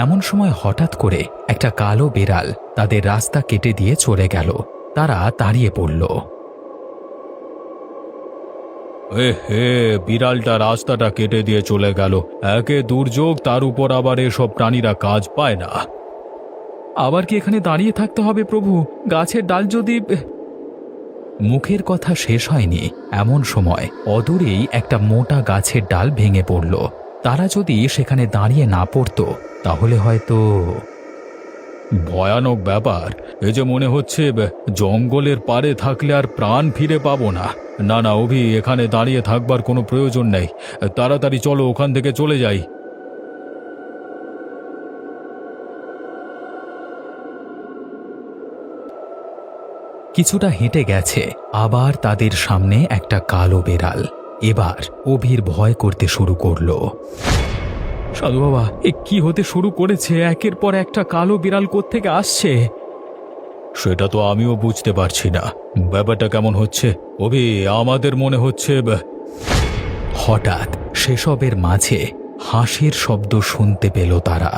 এমন সময় হঠাৎ করে একটা কালো বিড়াল তাদের রাস্তা কেটে দিয়ে চলে গেল। তারা দাঁড়িয়ে পড়ল। হে, বিড়ালটা রাস্তাটা কেটে দিয়ে চলে গেল। একে দুর্যোগ, তার উপর আবার এসব প্রাণীরা কাজ পায় না। আবার কি এখানে দাঁড়িয়ে থাকতে হবে প্রভু? গাছের ডাল যদি... মুখের কথা শেষ হয়নি এমন সময় অদূরেই একটা মোটা গাছের ডাল ভেঙে পড়ল। তারা যদি সেখানে দাঁড়িয়ে না পড়তো তাহলে হয়তো... ভয়ানক ব্যাপার। এ যে মনে হচ্ছে জঙ্গলের পারে থাকলে আর প্রাণ ফিরে পাবো না। না না অভি, এখানে দাঁড়িয়ে থাকবার কোনো প্রয়োজন নেই। তাড়াতাড়ি চলো, ওখান থেকে চলে যাই। কিছুটা হেঁটে গেছে, আবার তাদের সামনে একটা কালো বেড়াল। এবার অভির ভয় করতে শুরু করলো। সাধু বাবা, এ কি হতে শুরু করেছে? একের পর একটা কালো বিড়াল কোত্থেকে আসছে? সেটা তো আমিও বুঝতে পারছি না। ব্যাপারটা কেমন হচ্ছে অভি? আমাদের মনে হচ্ছে... হঠাৎ সেসবের মাঝে হাসির শব্দ শুনতে পেল তারা।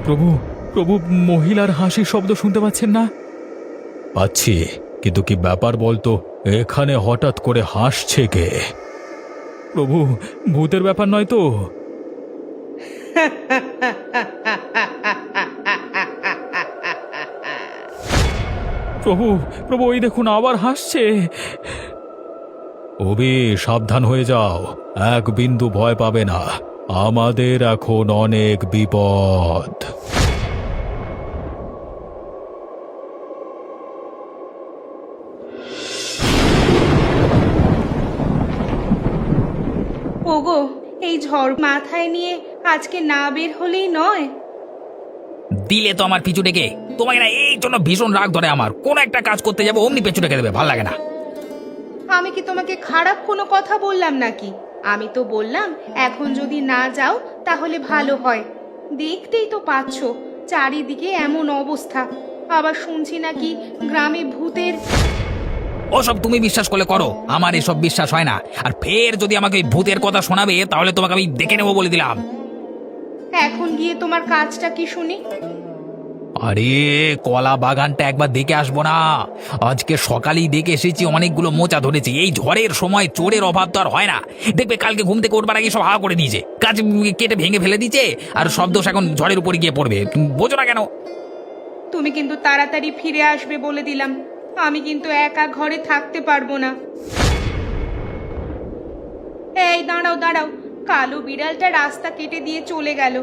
প্রভু, প্রভু, মহিলার হাসির শব্দ শুনতে পাচ্ছেন না? পাচ্ছি, কিন্তু কি ব্যাপার বলতো? এখানে হঠাৎ করে হাসছে কে? প্রভু, ভূতের ব্যাপার নয় তো? প্রভু, প্রভু, ওই দেখুন আবার হাসছে। অভি, সাবধান হয়ে যাও। এক বিন্দু ভয় পাবে না। আমাদের এখন অনেক বিপদ। ওগো, এই ঝড় মাথায় নিয়ে আজকে না বের হলেই নয়। দিলে তো আমার পিছু ডেকে। তোমাকে না এই জন্য ভীষণ রাগ ধরে আমার। কোন একটা কাজ করতে যাবো অমনি পেছু ডেকে দেবে, ভাল লাগে না। আমি কি তোমাকে খারাপ কোনো কথা বললাম নাকি? আমি তো বললাম এখন যদি না যাও তাহলে ভালো হয়। দেখতেই তো পাচ্ছো চারিদিকে এমন অবস্থা। আবার শুনছি নাকি গ্রামে ভূতের... ওসব তুমি বিশ্বাস করলে করো, আমার এসব বিশ্বাস হয় না। আর ফের যদি আমাকে ওই ভূতের কথা শোনাবে তাহলে তোমাকে আমি দেখে নেবো বলে দিলাম। এখন গিয়ে তোমার কাজটা কি শুনি? আরে কলা বাগানটা একবার দেখে আসবো না? আজকে সকালেই দেখে এসেছি, অনেকগুলো মোচা ধরেছি। এই ঝড়ের সময় চোরের অভাব তো আর হয় না। দেখবে কালকে ঘুম থেকে উঠবার আগে সব হাওয়া করে দিয়েছে, গাছ কেটে ভেঙে ফেলে দিচ্ছে, আর সব দোষ এখন ঝড়ের উপরে গিয়ে পড়বে। তুমি বোঝো না কেন? তুমি কিন্তু তাড়াতাড়ি ফিরে আসবে বলে দিলাম। আমি কিন্তু একা ঘরে থাকতে পারবো না। এই দাঁড়াও দাঁড়াও, কালো বিড়ালটা রাস্তা কেটে দিয়ে চলে গেল।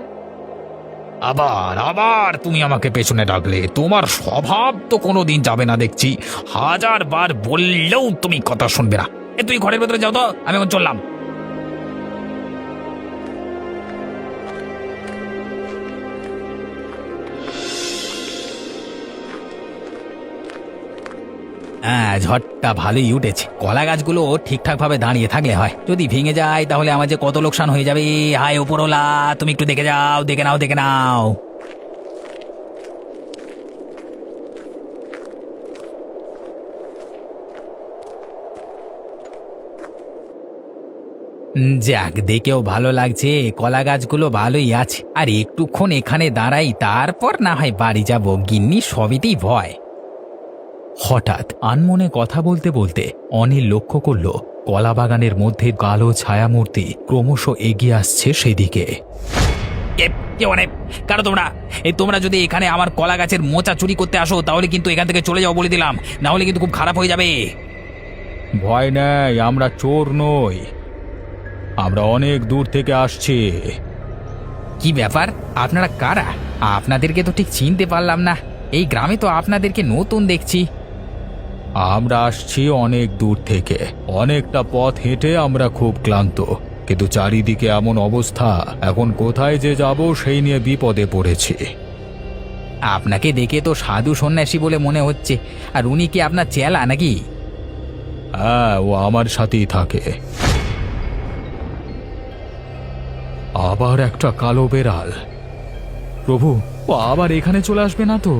আবার আবার তুমি আমাকে পেছনে ডাকলে? তোমার স্বভাব তো কোনোদিন যাবে না দেখছি। হাজার বার বললেও তুমি কথা শুনবে না। তুই ঘরের ভেতরে যাও তো, আমি এখন চললাম। হ্যাঁ, ঝড়টা ভালোই উঠেছে। কলা গাছগুলো ঠিকঠাক ভাবে দাঁড়িয়ে থাকলে হয়। যদি ভেঙে যায় তাহলে আমার যে কত লোকসান হয়ে যাবে। হায় ওপরওয়ালা, তুমি একটু দেখে যাও, দেখে নাও, দেখে নাও। যাক, দেখেও ভালো লাগছে। কলা গাছগুলো ভালোই আছে। আর একটুক্ষণ এখানে দাঁড়াই, তারপর না হয় বাড়ি যাব। গিন্নি সবিতেই ভয়। হঠাৎ আনমনে কথা বলতে বলতে অনিল লক্ষ্য করল কলা বাগানের মধ্যে কালো ছায়ামূর্তি ক্রমশ এগিয়ে আসছে সেদিকে। কারো তোমরা তোমরা যদি এখানে আমার কলা গাছের মোচা চুরি করতে আসো তাহলে কিন্তু এখান থেকে চলে যাও বলে দিলাম, না হলে কিন্তু খুব খারাপ হয়ে যাবে। ভয় নেই, আমরা চোর নই। আমরা অনেক দূর থেকে আসছি। কি ব্যাপার, আপনারা কারা? আপনাদেরকে তো ঠিক চিনতে পারলাম না। এই গ্রামে তো আপনাদেরকে নতুন দেখছি। আমরা আসছি অনেক দূর থেকে। অনেকটা পথ হেঁটে আমরা খুব ক্লান্ত, কিন্তু চারিদিকে এমন অবস্থা, এখন কোথায় যে যাব সেই নিয়ে বিপদে পড়েছি। আপনাকে দেখে তো সাধু সন্ন্যাসী বলে মনে হচ্ছে। আর উনি কি আপনার চেলা নাকি? হ্যাঁ, ও আমার সাথেই থাকে। আবার একটা কালো বেড়াল। প্রভু, ও আবার এখানে চলে আসবে না তো?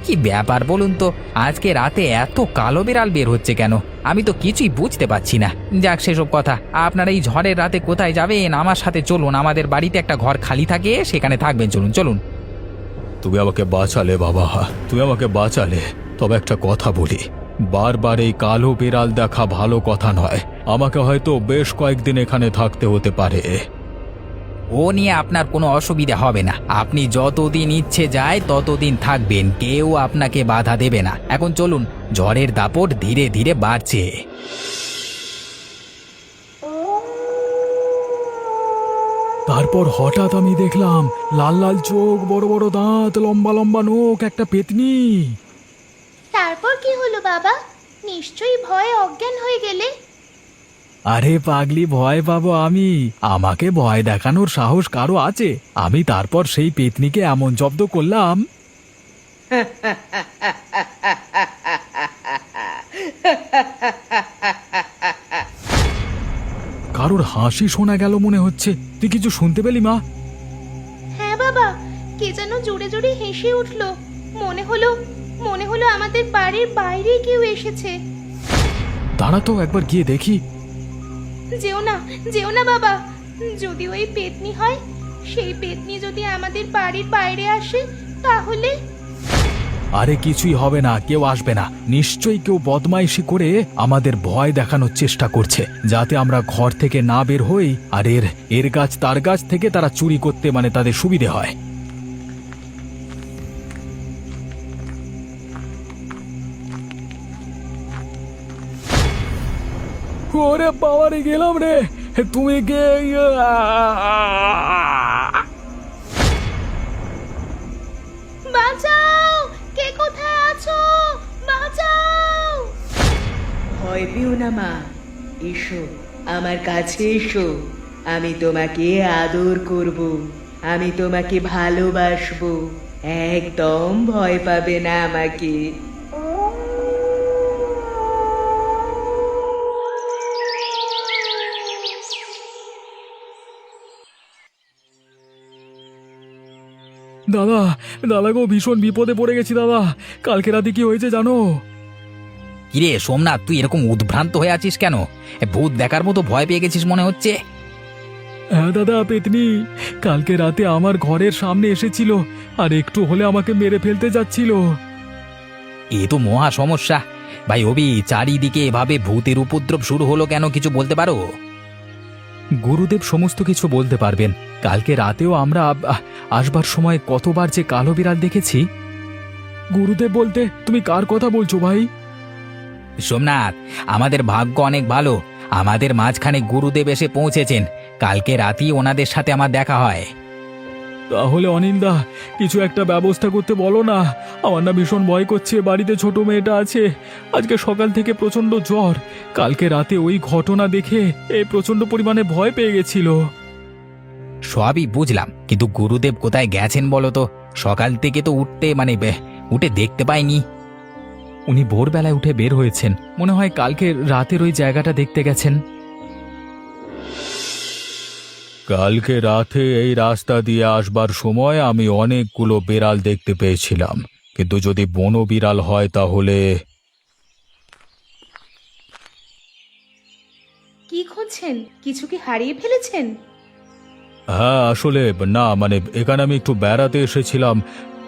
কি ব্যাপার বলুন তো, আজকে রাতে এত কালো বিড়াল বের হচ্ছে কেন? আমি তো কিছুই বুঝতে পারছি না। যাক সেসব কথা, আপনারা এই ঝড়ের রাতে কোথায় যাবেন? আমার সাথে চলুন, আমাদের বাড়িতে একটা ঘর খালি থাকে, সেখানে থাকবেন। চলুন চলুন। তুমি আমাকে বাঁচালে বাবা, তুমি আমাকে বাঁচালে। তবে একটা কথা বলি, বারবার এই কালো বিড়াল দেখা ভালো কথা নয়। আমাকে হয়তো বেশ কয়েকদিন এখানে থাকতে হতে পারে। ও নিয়ে আপনার কোনো অসুবিধা হবে না। আপনি যতদিন ইচ্ছে যায় ততদিন থাকবেন, কেউ আপনাকে বাধা দেবে না। এখন চলুন, ঝড়ের দাপট ধীরে ধীরে বাড়ছে। তারপর হঠাৎ আমি দেখলাম লাল লাল চোখ, বড় বড় দাঁত, লম্বা লম্বা নখ, একটা পেতনি। তারপর কি হলো বাবা? নিশ্চয়ই ভয়ে অজ্ঞান হয়ে গেলে। আরে পাগলি, ভয় পাবো আমি? আমাকে ভয় দেখানোর সাহস কারো আছে? আমি তারপর সেই পেতনিকে এমন জব্দ করলাম। কারোর হাসি শোনা গেল মনে হচ্ছে। তুই কিছু শুনতে পেলি মা? হ্যাঁ বাবা, কে যেন জোরে জোরে হেসে উঠলো। মনে হলো আমাদের বাড়ির বাইরে কেউ এসেছে। দাঁড়া তো, একবার গিয়ে দেখি। যেও না বাবা। যদি ওই পেতনি হয়, সেই পেতনি যদি আমাদের বাড়ির বাইরে আসে তাহলে? আরে কিছুই হবে না, কেউ আসবে না। নিশ্চয়ই কেউ বদমাইশি করে আমাদের ভয় দেখানোর চেষ্টা করছে, যাতে আমরা ঘর থেকে না বের হই, আর এর গাছ তার গাছ থেকে তারা চুরি করতে তাদের সুবিধে হয়। ওরে বাবারে, গেলাম রে। তুমি কে? বাঁচাও! কে কোথায় আছো? বাঁচাও! ভয় পেও না মা, এসো আমার কাছে এসো। আমি তোমাকে আদর করব, আমি তোমাকে ভালোবাসবো। একদম ভয় পাবে না আমাকে। দাদা, দাদা গো, ভীষণ বিপদে পড়ে গেছি দাদা। কালকে রাতে কি হয়েছে জানো? কিরে সোমনাথ, তুই এরকম উদ্ভ্রান্ত হয়ে আছিস কেন? ভূত দেখার মতো ভয় পেয়ে গেছিস মনে হচ্ছে। হ্যাঁ দাদা, পেতনি কালকে রাতে আমার ঘরের সামনে এসেছিল, আর একটু হলে আমাকে মেরে ফেলতে যাচ্ছিল। এ তো মহা সমস্যা। ভাই অভি, চারিদিকে এভাবে ভূতের উপদ্রব শুরু হলো কেন, কিছু বলতে পারো? গুরুদেব সমস্ত কিছু বলতে পারবেন। কালকে রাতেও আমরা আসবার সময় কতবার যে কালো বিড়াল দেখেছি। গুরুদেব বলতে তুমি কার কথা বলছো ভাই? সোমনাথ, আমাদের ভাগ্য অনেক ভালো, আমাদের মাঝখানে গুরুদেব এসে পৌঁছেছেন। কালকে রাতেই ওনাদের সাথে আমার দেখা হয়। তাহলে অনিন্দা, কিছু একটা ব্যবস্থা করতে বলো না। আমার না ভীষণ ভয় করছে, বাড়িতে ছোট মেয়েটা আছে। আজকে সকাল থেকে প্রচন্ড জ্বর। কালকে রাতে ওই ঘটনা দেখে প্রচন্ড পরিমাণে ভয় পেয়ে গেছিল। সবই বুঝলাম, কিন্তু গুরুদেব কোথায় গেছেন বলো তো? সকাল থেকে তো উঠে দেখতে পাইনি। উনি ভোরবেলায় উঠে বের হয়েছেন, মনে হয় কালকে রাতের ওই জায়গাটা দেখতে গেছেন। কালকে রাতে এই রাস্তা দিয়ে আসবার সময় আমি অনেকগুলো বিড়াল দেখতে পেয়েছিলাম, কিন্তু যদি বনো বিড়াল হয় তাহলে। কি খুঁজছেন? কিছু কি হারিয়ে ফেলেছেন? হ্যাঁ, আসলে না, এখানে আমি একটু বেড়াতে এসেছিলাম।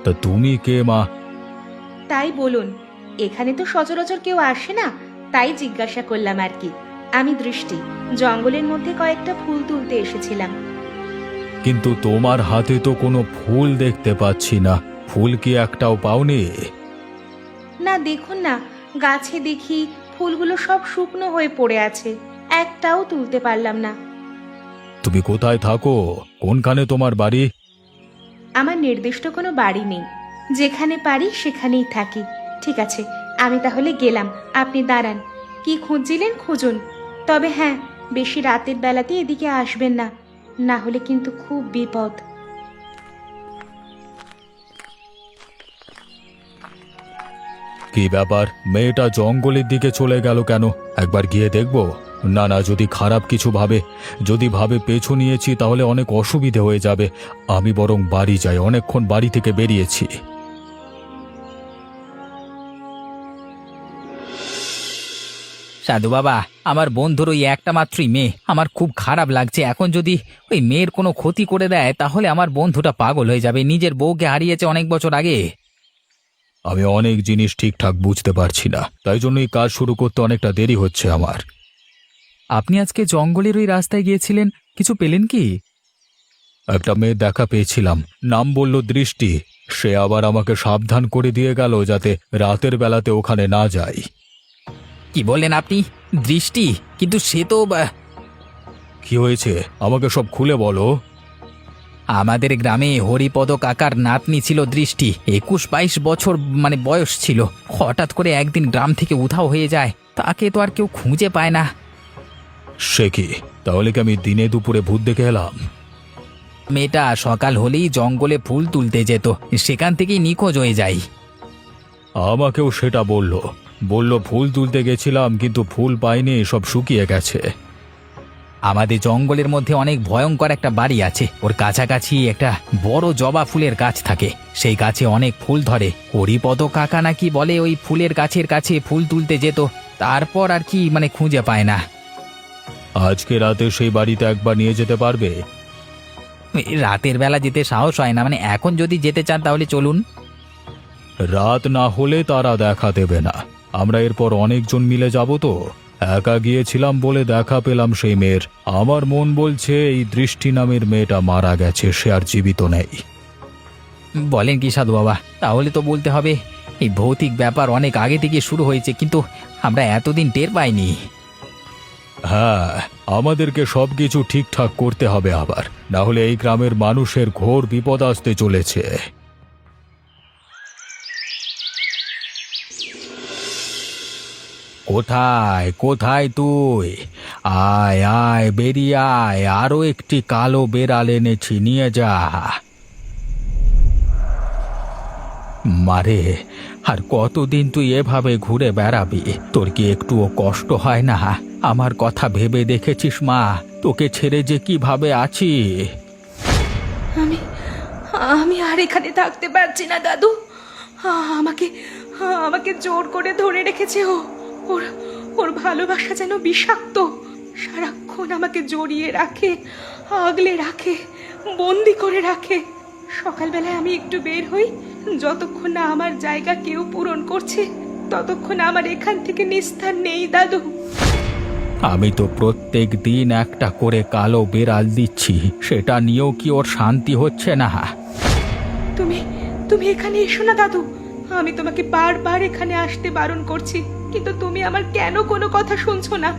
তা তুমি কে মা? তাই বলুন, এখানে তো সচরাচর কেউ আসে না, তাই জিজ্ঞাসা করলাম আর কি। আমি দৃষ্টি, জঙ্গলের মধ্যে কয়েকটা ফুল তুলতে এসেছিলাম। কিন্তু তোমার হাতে তো কোনো ফুল দেখতে পাচ্ছি না। ফুল কি একটাও পাওনি? না, দেখুন না, গাছে দেখি ফুলগুলো সব শুকনো হয়ে পড়ে আছে, একটাও তুলতে পারলাম না। তুমি কোথায় থাকো? কোনখানে তোমার বাড়ি? আমার নির্দিষ্ট কোনো বাড়ি নেই, যেখানে পারি সেখানেই থাকি। ঠিক আছে, আমি তাহলে গেলাম। আপনি দাঁড়ান, কি খুঁজছিলেন খুঁজুন। তবে হ্যাঁ, বেশি রাতের বেলাতে এদিকে আসবেন না, না হলে কিন্তু খুব বিপদ। কি ব্যাপার, মেয়েটা জঙ্গলের দিকে চলে গেল কেন? একবার গিয়ে দেখবো। না না, যদি খারাপ কিছু ভাবে, যদি ভাবে পেছু নিয়েছি, তাহলে অনেক অসুবিধে হয়ে যাবে। আমি বরং বাড়ি যাই, অনেকক্ষণ বাড়ি থেকে বেরিয়েছি। সাধু বাবা, আমার বন্ধুর ওই একটা মাত্রই মেয়ে, আমার খুব খারাপ লাগছে। এখন যদি ওই মেয়ের কোনো ক্ষতি করে দেয় তাহলে আমার বন্ধুটা পাগল হয়ে যাবে। নিজের বউকে হারিয়েছে অনেক বছর আগে। আমি অনেক জিনিস ঠিকঠাক বুঝতে পারছি না, তাই জন্যই কাজ শুরু করতে অনেকটা দেরি হচ্ছে আমার। আপনি আজকে জঙ্গলের ওই রাস্তায় গিয়েছিলেন, কিছু পেলেন কি? একটা মেয়ে দেখা পেয়েছিলাম, নাম বলল দৃষ্টি। সে আবার আমাকে সাবধান করে দিয়ে গেল যাতে রাতের বেলাতে ওখানে না যাই। কি বললেন আপনি? দৃষ্টি? কিন্তু সে তো কি হয়েছে আমাকে সব খুলে বলো। আমাদের গ্রামে হরিপদ কাকার নাতনি ছিল দৃষ্টি। 21-22 বছর বয়স ছিল। হঠাৎ করে একদিন গ্রাম থেকে উধাও হয়ে যায়। তাকে তো আর কেউ খুঁজে পায় না। সে কি? তাহলে কি আমি দিনে দুপুরে ভূত দেখে এলাম? মেয়েটা সকাল হলেই জঙ্গলে ফুল তুলতে যেত, সেখান থেকেই নিখোঁজ হয়ে যায়। আমাকেও সেটা বলল ফুল তুলতে গেছিলাম, কিন্তু ফুল পাইনি, সব শুকিয়ে গেছে। আমাদের জঙ্গলের মধ্যে অনেক ভয়ঙ্কর একটা বাড়ি আছে, ওর কাছাকাছি একটা বড় জবা ফুলের গাছ থাকে। সেই গাছে অনেক ফুল ধরে। হরিপদ কাকা নাকি বলে ওই ফুলের গাছের কাছে ফুল তুলতে যেত, তারপর আর কি খুঁজে পায় না। আজকে রাতে সেই বাড়িতে একবার নিয়ে যেতে পারবে? রাতের বেলা যেতে সাহস হয় না। এখন যদি যেতে চান তাহলে চলুন। রাত না হলে তারা দেখা দেবে না। আমরা এরপর অনেকজন মিলে যাব তো। একা গিয়েছিলাম বলে দেখা পেলাম সেই মেয়ের। আমার মন বলছে এই দৃষ্টি নামের মেয়েটা মারা গেছে, সে আর জীবিত নেই। বলেন কি সাধু বাবা? তাহলে তো বলতে হবে এই ভৌতিক ব্যাপার অনেক আগে থেকে শুরু হয়েছে, কিন্তু আমরা এতদিন টের পাইনি। হ্যাঁ, আমাদেরকে সবকিছু ঠিকঠাক করতে হবে আবার, না হলে এই গ্রামের মানুষের ঘোর বিপদ আসতে চলেছে। কোথায় কোথায় তুই? আয় আয়, বেরিয়ে আয়, আরো একটি কালো বেড়াল এনেছি, নিয়ে যা। মারে, আর কতদিন তুই এভাবে ঘুরে বেড়াবি? তোর কি একটুও কষ্ট হয় না? আমার কথা ভেবে দেখেছিস মা, তোকে ছেড়ে যে কিভাবে আছি? আমি আমি আর এখানে থাকতে পারছি না দাদু। আমাকে আমাকে জোর করে ধরে রেখেছে ও। ওর ওর ভালোবাসা যেন বিষাক্ত। সারাক্ষণ আমাকে জড়িয়ে রাখে, আগলে রাখে, বন্দি করে রাখে। সকালবেলায় আমি একটু বের হই, যতক্ষণ না আমার জায়গা কেউ পূরণ করছে ততক্ষণ আমার এখান থেকে নিস্তার নেই দাদু। আমি তো প্রত্যেক দিন একটা করে কালো বেড়াল দিচ্ছি, সেটা নিয়েও কি ওর শান্তি হচ্ছে না? তুমি তুমি এখানে এসো না দাদু। আমি তোমাকে বারবার এখানে আসতে বারণ করছি, কিন্তু তুমি আমার কেন কোনো কথা শুনছো না?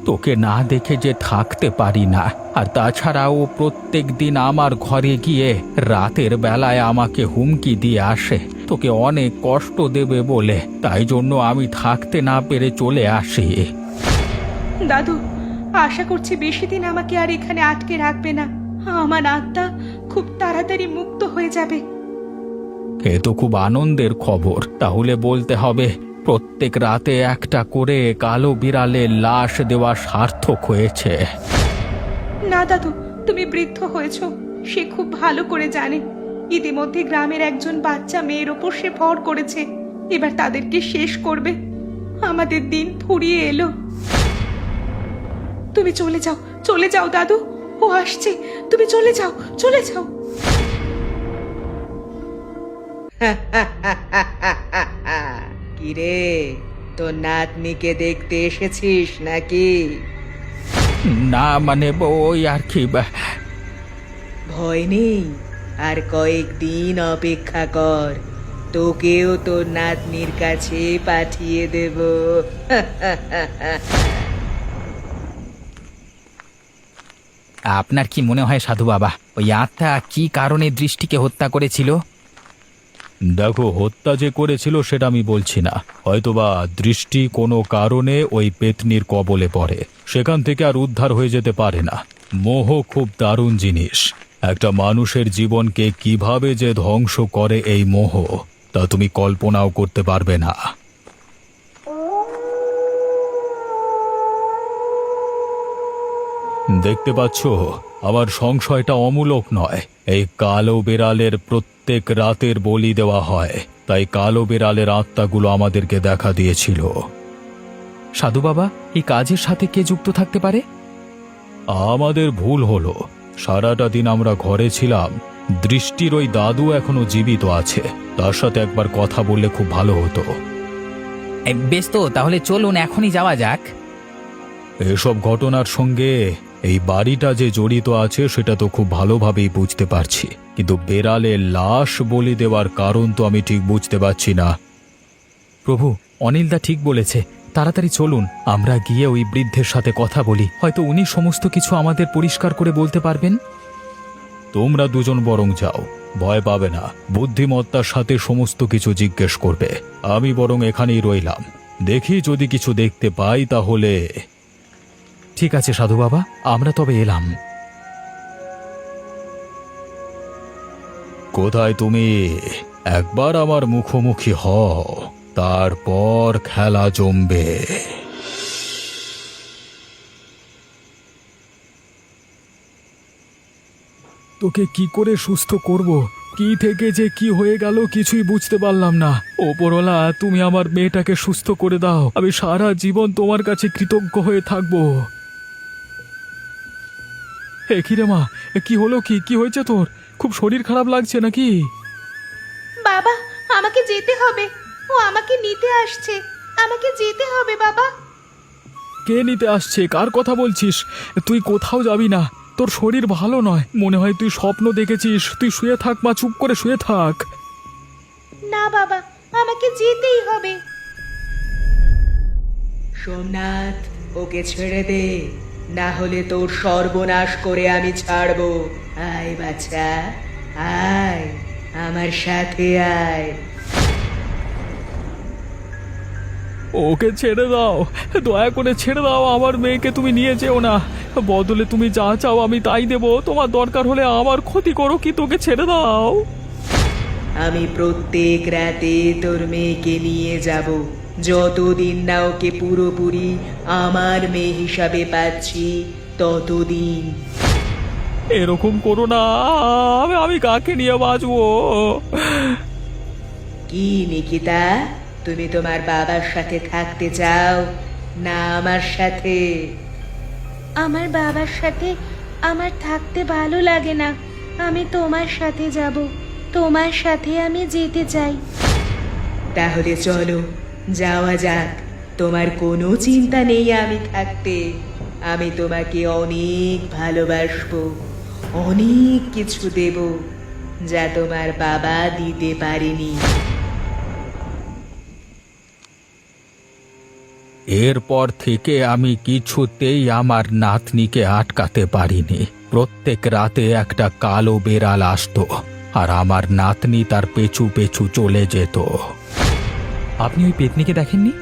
তোকে না দেখে যে থাকতে পারি না। আর তাছাড়া ও প্রত্যেক দিন আমার ঘরে গিয়ে রাতের বেলায় আমাকে হুমকি দিয়ে আসে, তোকে অনেক কষ্ট দেবে বলে। তাই জন্য আমি থাকতে না পেরে চলে আসি। দাদু, আশা করছি বেশি দিন আমাকে আর এখানে আটকে রাখবে না। আমার আত্মা খুব তাড়াতাড়ি মুক্ত হয়ে যাবে। এ তো খুব আনন্দের খবর। তাহলে বলতে হবে প্রত্যেক রাতে একটা করে কালো বিড়ালের লাশ দেওয়া সার্থক হয়েছে। না দাদু, তুমি বৃদ্ধ হয়েছো, সে খুব ভালো করে জানে। ইতিমধ্যে গ্রামের একজন বাচ্চা মেয়ের ওপর সে ভর করেছে, এবার তাদেরকে শেষ করবে। আমাদের দিন ফুরিয়ে এলো। তুমি চলে যাও দাদু, ও আসছে। তুমি চলে যাও। কিরে, তোর নাতনিকে দেখতে এসেছিস নাকি? না ওই আর কি। ভয় নেই, আর কয়েকদিন অপেক্ষা কর, তোকেও তোর নাতনির কাছে পাঠিয়ে দেব। আপনার কি মনে হয় সাধু বাবা, ওই আত্মা কি কারণে দৃষ্টিকে হত্যা করেছিল? দেখো, হত্যা যে করেছিল সেটা আমি বলছি না। হয়তোবা দৃষ্টি কোনো কারণে ওই পেতনির কবলে পড়ে, সেখান থেকে আর উদ্ধার হয়ে যেতে পারে না। মোহ খুব দারুণ জিনিস। একটা মানুষের জীবনকে কিভাবে যে ধ্বংস করে এই মোহ, তা তুমি কল্পনাও করতে পারবে না। দেখতে পাচ্ছ, আমার সংশয়টা অমূলক নয়। এই কালো বেড়ালের প্রত্যেক রাতের বলি দেওয়া হয়, তাই কালো বেড়ালের আত্মাগুলো আমাদেরকে দেখা দিয়েছিল। সাধু বাবা, এই কাজের সাথে কে যুক্ত থাকতে পারে? আমাদের ভুল হলো, সারাটা দিন আমরা ঘরে ছিলাম। দৃষ্টির ওই দাদু এখনো জীবিত আছে, তার সাথে একবার কথা বললে খুব ভালো হতো। বেশ, তো তাহলে চলুন এখনই যাওয়া যাক। এসব ঘটনার সঙ্গে এই বাড়িটা যে জড়িত আছে সেটা তো খুব ভালোভাবেই বুঝতে পারছি, কিন্তু বেড়ালের লাশ বলি দেওয়ার কারণ তো আমি ঠিক বুঝতে পারছি না। প্রভু, অনিলদা ঠিক বলেছে, তাড়াতাড়ি চলুন, আমরা গিয়ে ওই বৃদ্ধের সাথে কথা বলি, হয়তো উনি সমস্ত কিছু আমাদের পরিষ্কার করে বলতে পারবেন। তোমরা দুজন বরং যাও, ভয় পাবে না, বুদ্ধিমত্তার সাথে সমস্ত কিছু জিজ্ঞেস করবে। আমি বরং এখানেই রইলাম, দেখি যদি কিছু দেখতে পাই তাহলে। ঠিক আছে সাধু বাবা, আমরা তবে এলাম। কোথায় তুমি? একবার আমার মুখোমুখি হও, তারপর খেলা জমবে। তোকে কি করে সুস্থ করব? কি থেকে যে কি হয়ে গেল কিছুই বুঝতে পারলাম না। ওপরওয়ালা, তুমি আমার মেয়েটাকে সুস্থ করে দাও, আমি সারা জীবন তোমার কাছে কৃতজ্ঞ হয়ে থাকব। হে কিরে মা, কি হলো? কি হয়েছে তোর? খুব শরীর খারাপ লাগছে নাকি? বাবা, আমাকে যেতে হবে, ও আমাকে নিতে আসছে, আমাকে যেতে হবে বাবা। কে নিতে আসছে? কার কথা বলছিস? তুই কোথাও যাবি না, তোর শরীর ভালো নয়, মনে হয় তুই স্বপ্ন দেখেছিস। তুই শুয়ে থাক মা, চুপ করে শুয়ে থাক। না বাবা, আমাকে যেতেই হবে। সোমনাথ, ওকে ছেড়ে দে, না হলে তোর সর্বনাশ করে আমি ছাড়বো। আয় বাচ্চা, আয় আমার সাথে আয়। ওকে ছেড়ে দাও, দয়া করে ছেড়ে দাও। আমার মেয়েকে তুমি নিয়ে যেও না, বদলে তুমি যা চাও আমি তাই দেব। তোমার দরকার হলে আমার ক্ষতি করো, কি তোকে ছেড়ে দাও। আমি প্রত্যেক রাতে তোর মেয়েকে নিয়ে যাব, যতদিন না ওকে পুরোপুরি আমার মেয়ে হিসাবে পাচ্ছি ততদিন। এরকম করো না, আমি কাকে নিয়ে বাঁচবো? কি নিকিতা, তুমি তোমার বাবার সাথে থাকতে চাও না আমার সাথে? আমার বাবার সাথে আমার থাকতে ভালো লাগে না, আমি তোমার সাথে যাব, তোমার সাথে আমি যেতে চাই। তাহলে চলো যাওয়া যাক, তোমার কোনো চিন্তা নেই আমি থাকতে। আমি তোমাকে অনেক ভালোবাসবো, অনেক কিছু দেব যা তোমার বাবা দিতে পারেনি। এরপর থেকে আমি কিছুতেই আমার নাতনিকে আটকাতে পারিনি। প্রত্যেক রাতে একটা কালো বেড়াল আসতো আর আমার নাতনি তার পেছু পেছু চলে যেত। আপনি ওই পেতনিকে দেখেননি?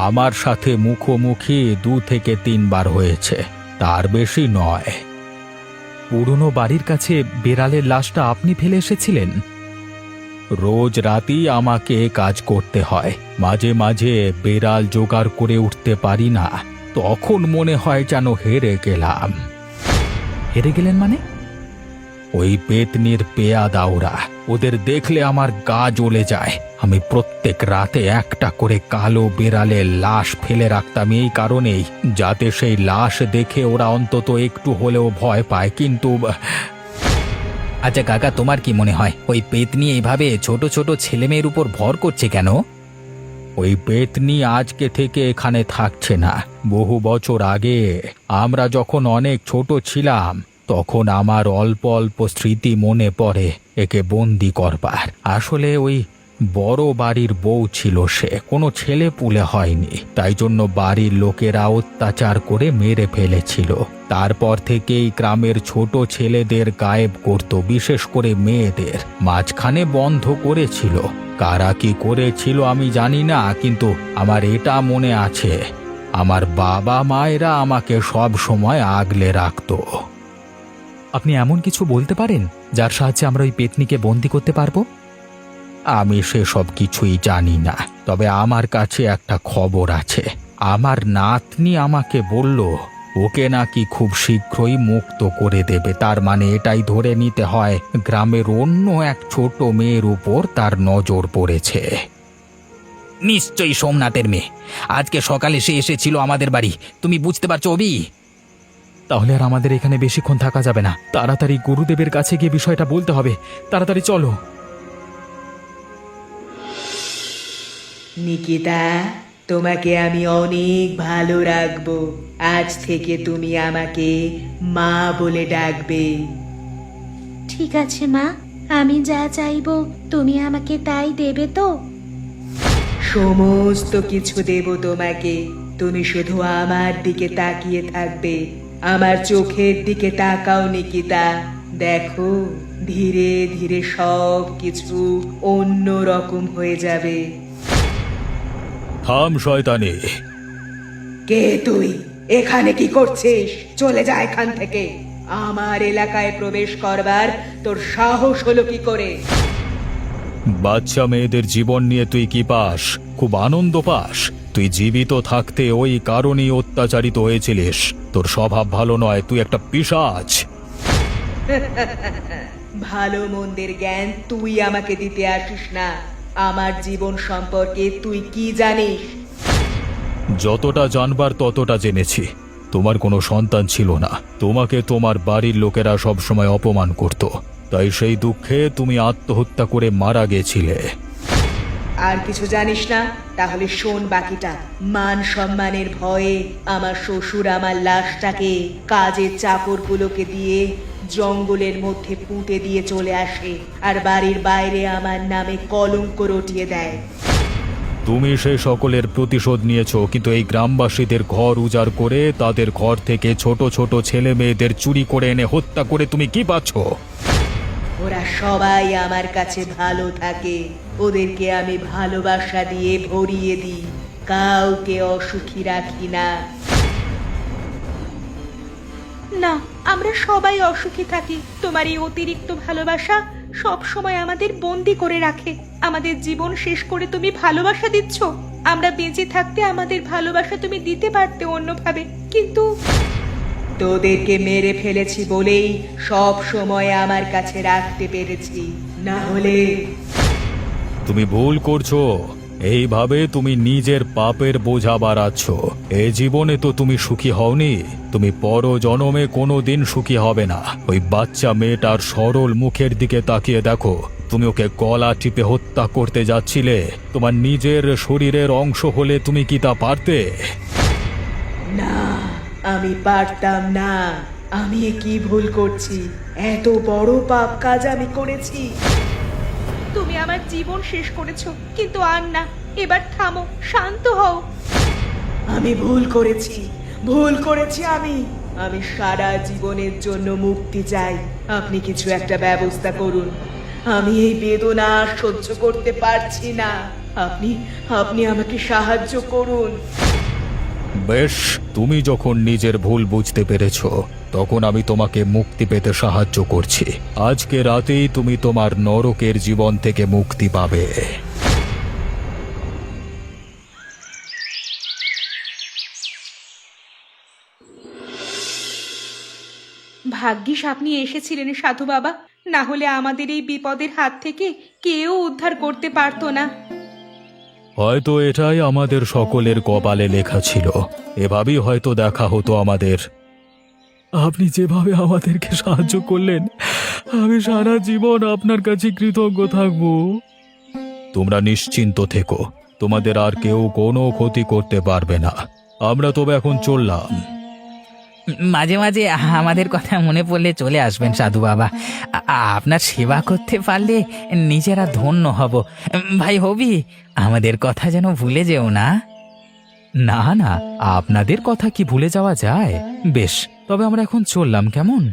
আমার সাথে মুখোমুখি 2 থেকে 3 বার হয়েছে, তার বেশি নয়। পুরনো বাড়ির কাছে বেড়ালের লাশটা আপনি ফেলে এসেছিলেন? রোজ রাতেই আমাকে এ কাজ করতে হয়, মাঝে মাঝে বেড়াল জোগাড় করে উঠতে পারি না, তখন মনে হয় যেন হেরে গেলাম। হেরে গেলেন মানে? ওই পেতনির পেয়াদা ওরা, ওদের দেখলে আমার গা জ্বলে যায়। আমি প্রত্যেক রাতে একটা করে কালো বেড়ালের লাশ ফেলে রাখতাম এই কারণেই, যাতে সেই লাশ দেখে ওরা অন্তত একটু হলেও ভয় পায়। কিন্তু আচ্ছা কাকা, তোমার কি মনে হয় ওই পেতনি এইভাবে ছোট ছোট ছেলেমেয়ের উপর ভর করছে কেন? ওই পেতনি আজকে থেকে এখানে থাকছে না। বহু বছর আগে আমরা যখন অনেক ছোট ছিলাম, তখন আমার অল্প অল্প স্মৃতি মনে পড়ে একে বন্দি করবার। আসলে ওই বড় বাড়ির বউ ছিল, সে কোনো ছেলে পুলে হয়নি, তাই জন্য বাড়ির লোকেরা অত্যাচার করে মেরে ফেলেছিল। তারপর থেকেই গ্রামের ছোট ছেলেদের গায়েব করত, বিশেষ করে মেয়েদের। মাঝখানে বন্ধ করেছিল, কারা কি করেছিল আমি জানি না, কিন্তু আমার এটা মনে আছে, আমার বাবা মায়েরা আমাকে সব সময় আগলে রাখত। আপনি এমন কিছু বলতে পারেন যার সাহায্যে আমরা ওই পেতনিকে বন্দি করতে পারবো? আমি সেসব কিছুই জানি না, তবে আমার কাছে একটা খবর আছে। আমার নাতনি আমাকে বলল ওকে নাকি খুব শীঘ্রই মুক্ত করে দেবে। তার মানে এটাই ধরে নিতে হয় গ্রামের অন্য এক ছোট মেয়ের উপর তার নজর পড়েছে। নিশ্চয়ই সোমনাথের মেয়ে। আজকে সকালে সে এসেছিল আমাদের বাড়ি, তুমি বুঝতে পারছো অভি? তাহলে আর আমাদের এখানে বেশিক্ষণ থাকা যাবে না, তাড়াতাড়ি গুরুদেবের কাছে গিয়ে বিষয়টা বলতে হবে। তাড়াতাড়ি চলো। নিকিতা, তোমাকে আমি অনেক ভালো রাখবো। আজ থেকে তুমি আমাকে মা বলে ডাকবে। ঠিক আছে মা, আমি যা চাইবো তুমি আমাকে তাই দেবে তো? সমস্ত কিছু দেব তোমাকে, তুমি শুধু আমার দিকে তাকিয়ে থাকবে। আমার চোখের দিকে তাকাও নিকিতা, দেখো ধীরে ধীরে সব কিছু অন্য রকম হয়ে যাবে। থাম শয়তানি। কে তুই? এখানে কি করছিস? চলে যা এখান থেকে। আমার এলাকায় প্রবেশ করবার তোর সাহস হলো কি করে? বাচ্চা মেয়েদের জীবন নিয়ে তুই কি পাস? খুব আনন্দ পাস? তুই জীবিত থাকতে ওই কারণেই অত্যাচারিত হয়েছিলিস। তোর স্বভাব ভালো নয়, তুই একটা পিশাচ। ভালো মন্দের জ্ঞান তুই আমাকে দিতে আসিস না। আমার জীবন সম্পর্কে তুই কি জানিস? যতটা জানবার ততটা জেনেছি। তোমার কোনো সন্তান ছিল না, তোমাকে তোমার বাড়ির লোকেরা সবসময় অপমান করত, তাই সেই দুঃখে তুমি আত্মহত্যা করে মারা গেছিলে। আর কিছু জানিস না? তাহলে শোন বাকিটা। মান সম্মানের ভয়ে আমার শ্বশুর আমার লাশটাকে কাজের চাকরগুলোকে দিয়ে জঙ্গলের মধ্যে পুঁতে দিয়ে চলে আসে, আর বাড়ির বাইরে আমার নামে কলঙ্ক রটিয়ে দেয়। তুমি সেই সকলের প্রতিশোধ নিয়েছো, কিন্তু এই গ্রামবাসীদের ঘর উজাড় করে তাদের ঘর থেকে ছোট ছোট ছেলে মেয়েদের চুরি করে এনে হত্যা করে তুমি কি পাচ্ছ? ওরা সবাই আমার কাছে ভালো থাকে, ওদেরকে আমি ভালোবাসা দিয়ে ভরিয়ে দিই, কাউকে অসুখী রাখি না। না, আমরা সবাই অসুখী থাকি। তোমার এই অতিরিক্ত ভালোবাসা সব সময় আমাদের বন্দি করে রাখে। আমাদের জীবন শেষ করে তুমি ভালোবাসা দিচ্ছ। আমরা বেঁচে থাকতে আমাদের ভালোবাসা তুমি দিতে পারতে অন্যভাবে, কিন্তু তোদেরকে মেরে ফেলেছি বলেই সব সময় আমার কাছে রাখতে পেরেছি, না হলে। তুমি ভুল করছো। এইভাবে তুমি নিজের পাপের বোঝা বাড়াচ্ছ। এই জীবনে তো তুমি সুখী হওনি, তুমি পর জনমে কোনোদিন সুখী হবে না। ওই বাচ্চা মেয়েটার সরল মুখের দিকে তাকিয়ে দেখো। তুমি ওকে গলা টিপে হত্যা করতে যাচ্ছিলে। তোমার নিজের শরীরের অংশ হলে তুমি কি তা পারতে? না, আমি পারতাম না। আমি কি ভুল করছি? এত বড় পাপ কাজ আমি করেছি? তুমি আমার জীবন শেষ করেছো, কিন্তু আর না। এবার থামো, শান্ত হও। আমি ভুল করেছি আমি সারা জীবনের জন্য মুক্তি চাই। আপনি কিছু একটা ব্যবস্থা করুন। আমি এই বেদনা আর সহ্য করতে পারছি না। আপনি আমাকে সাহায্য করুন। বেশ, তুমি যখন নিজের ভুল বুঝতে পেরেছ, তখন আমি তোমাকে মুক্তি পেতে সাহায্য করছি। আজকে রাতেই তুমি তোমার নরকের জীবন থেকে মুক্তি পাবে। ভাগ্যিস আপনি এসেছিলেন সাধু বাবা, না হলে আমাদের এই বিপদের হাত থেকে কেউ উদ্ধার করতে পারতো না। হয়তো এটাই আমাদের সকলের কপালে লেখা ছিল। এভাবেই হয়তো দেখা হতো আমাদের। আপনি যেভাবে আমাদেরকে সাহায্য করলেন, আমি সারা জীবন আপনার কাছে কৃতজ্ঞ থাকব। তোমরা নিশ্চিন্ত থেকো, তোমাদের আর কেউ কোনো ক্ষতি করতে পারবে না। আমরা তবে এখন চললাম। মাঝে মাঝে আমাদের কথা মনে পড়লে চলে আসবেন সাধু বাবা। আপনার সেবা করতে পারলে নিজেরা ধন্য হব। ভাই হবি, আমাদের কথা যেন ভুলে যেও না। না না, আপনাদের কথা কি ভুলে যাওয়া যায়? বেশ, তবে আমরা এখন চললাম, কেমন?